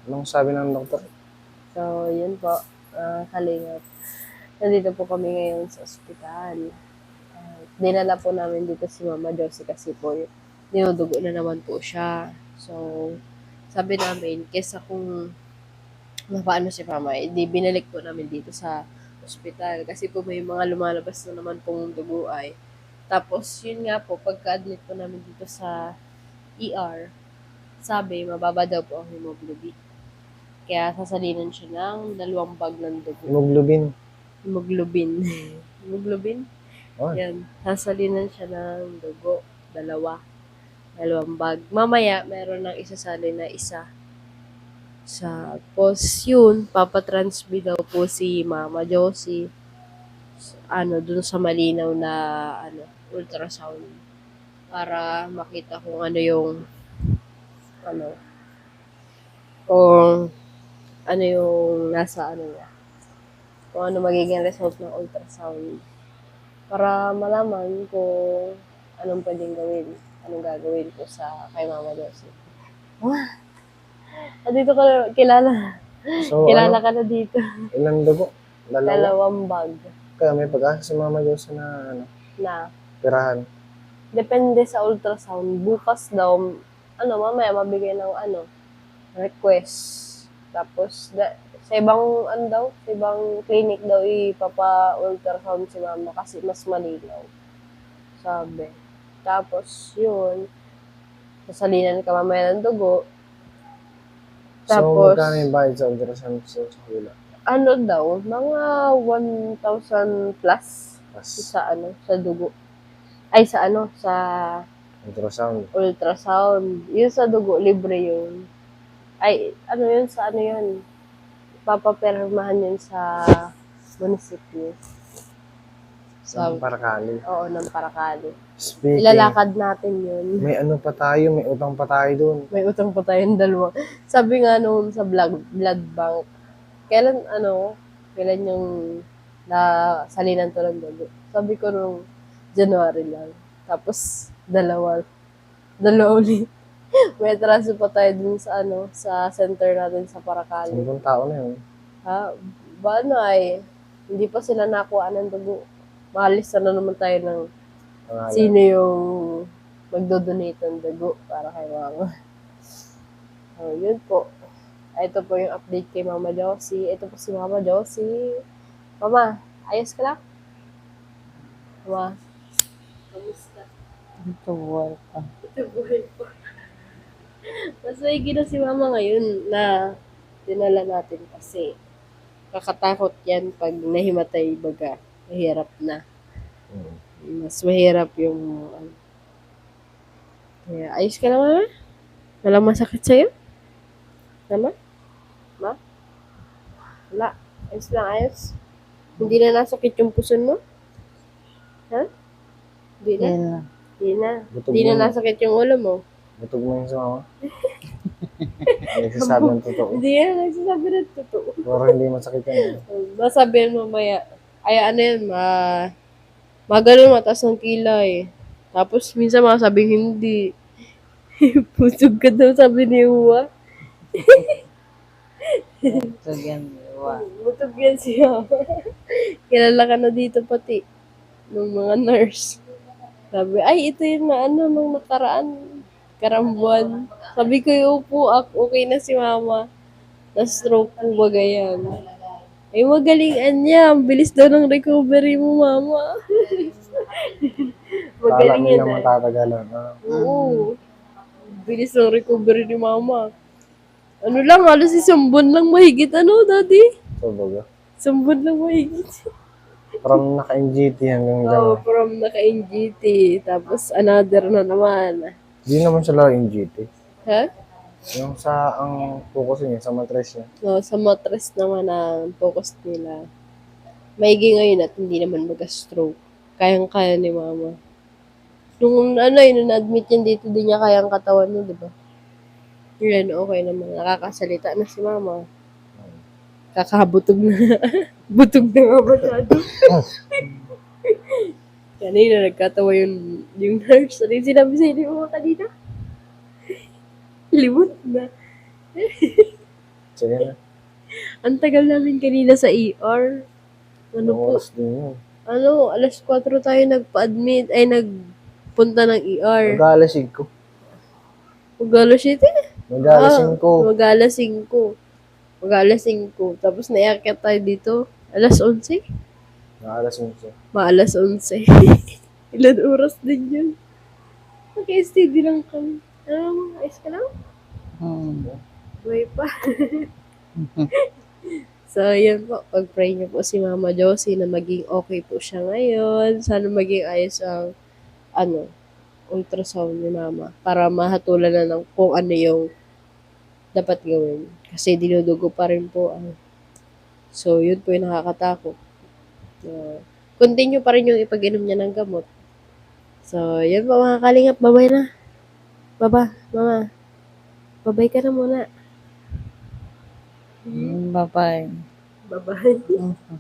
Anong sabi ng doktor? So, yun po, kalingap. Nandito po kami ngayon sa ospital. Dinala po namin dito si Mama Josie kasi po, dinudugo na naman po siya. So, sabi namin, kesa kung mapaano si Mama, di binalik po namin dito sa ospital. Kasi po may mga lumalabas na naman pong dugo ay. Tapos, yun nga po, pagka-admit po namin dito sa ER, sabi, mababa daw po ang hemoglobin. Kaya sasalinan siya ng 2 bag ng dugo. Hemoglobin. Hemoglobin. Hemoglobin? Oh, Yan. Sasalinan siya ng dugo. 2 bag. Mamaya, meron ng isasalin na isa. Tapos, yun, papatransfer daw po si Mama Josie dun sa malinaw na ultrasound para makita kung ano yung kung ano yung nasa niya. Kung ano magiging result ng ultrasound. Para malaman kung anong pwedeng gawin. Anong gagawin ko kay Mama Josie. Dito ka na, kilala. so Kilala ano? ka na dito. Ilang dugo? 2? 2 bag Kaya may pag-asa si Mama Diyos na na pirahan. depende sa ultrasound. Bukas daw, mamaya mabigay ng request. Tapos, sa ibang, sa ibang clinic daw ipapa-ultrasound si Mama kasi mas malinaw. Sabi. Tapos, yun, sasalinan ka mamaya ng dugo. So, magkano yung bayad sa ultrasound sa hula? Daw, mga 1,000 plus sa dugo. Ay, sa ultrasound. Yun sa dugo, libre yun. Ay, yun sa yun. Papapermahan yun sa munisipyo. Ng Paracali. Oo, ng Paracali. Speaking, Ilalakad natin yun. may utang pa tayo dun. May utang pa tayong 2. Sabi nga nung sa blood bank, kailan yung nasalinan to ng dugo? Sabi ko nung January lang. Tapos, 2 ulit. May atraso pa tayo dun sa center natin sa Paracali. 10 tao na yun. Hindi pa sila nakuha ng dugo. Mahalista na naman tayo ng sino yung magdodonate ng dugo para kay Mama. So, yun po. Ito po yung update kay Mama Josie. Ito po si Mama Josie. Mama, ayos ka lang? Mama, kamusta? Ito buhay pa. Ito buhay pa. Mas maigi na si Mama ngayon na dinala natin kasi kakatakot yan pag nahimatay baga. Mahirap na. Mas mahirap yung Kaya, ayos ka naman, ha? Walang masakit sa'yo? Naman? Ma? Wala. Ayos lang, ayos. Hindi na nasakit yung puson mo? Ha? Hindi na? Yan lang. Hindi na. Butog Hindi na mo. nasakit yung ulo mo? Butog mo yung sa Mama. Nagsasabi ng totoo. Hindi na nagsasabi ng totoo. Pero hindi masakit yan. Masabihin mo maya. Ay, maganon mataas ng kilay. Tapos, minsan masabing hindi. Pusog ka daw, sabi ni Uwa. So, yan. Iwa. Butog yan siya. Kilala ka na dito pati. Ng mga nurse. Sabi, ay, ito yung nung nakaraan. Karambuan. Sabi ko, upo, okay na si Mama. Na-stroke po baga yan. Ay, magalingan niya. Ang bilis daw ng recovery mo, Mama. Kala Magaling nila yan. matatagalan. Oo. Bilis ng recovery ni Mama. Halos isang buwan lang mahigit, Daddy? So, baga. Isang buwan lang mahigit. From naka-NGT hanggang Oo, from naka-NGT. Tapos another na naman. Hindi naman sila NGT. Ha? Yung ang focus niya, sa mattress niya. No, sa mattress naman ang focus nila. Maigi ngayon at hindi naman mag-stroke. Kayang-kaya ni Mama. Nung na-admit yan dito, din niya kayang katawan niya, di ba? Yan, okay naman. Nakakasalita na si Mama. Kakabutog na. Butog na nga masyado. Kanina, nagkatawa yung nurse. Ano yung sinabi sa'yo ni Mama kanina? Limot na. Sige na. Ang tagal namin kanina sa ER. Ano Anong po? oras din yun? Alas 4 tayo nagpa-admit, ay nagpunta ng ER. Mag-aalasing ko. Mag-alas 7? Mag-aalasing ko. Mag-alas 5. Mag-alas 5. Tapos naiakit tayo dito. Alas 11? Mag-aalasing ko. Maalas 11. Ilan oras din yun? Mag-STD lang kami. Ano, ayos ka lang? Buhay pa. So, yun po. Pag-pray niyo po si Mama Josie na maging okay po siya ngayon. Sana maging ayos ang, ultrasound ni Mama. Para mahatulan na ng kung ano yung dapat gawin. Kasi dinudugo pa rin po. So, yun po yung nakakatakot. Continue pa rin yung ipag-inom niya ng gamot. So, yun po mga kalingap. Babay na. Mama. Babay ka na muna. Bye-bye. Bye-bye.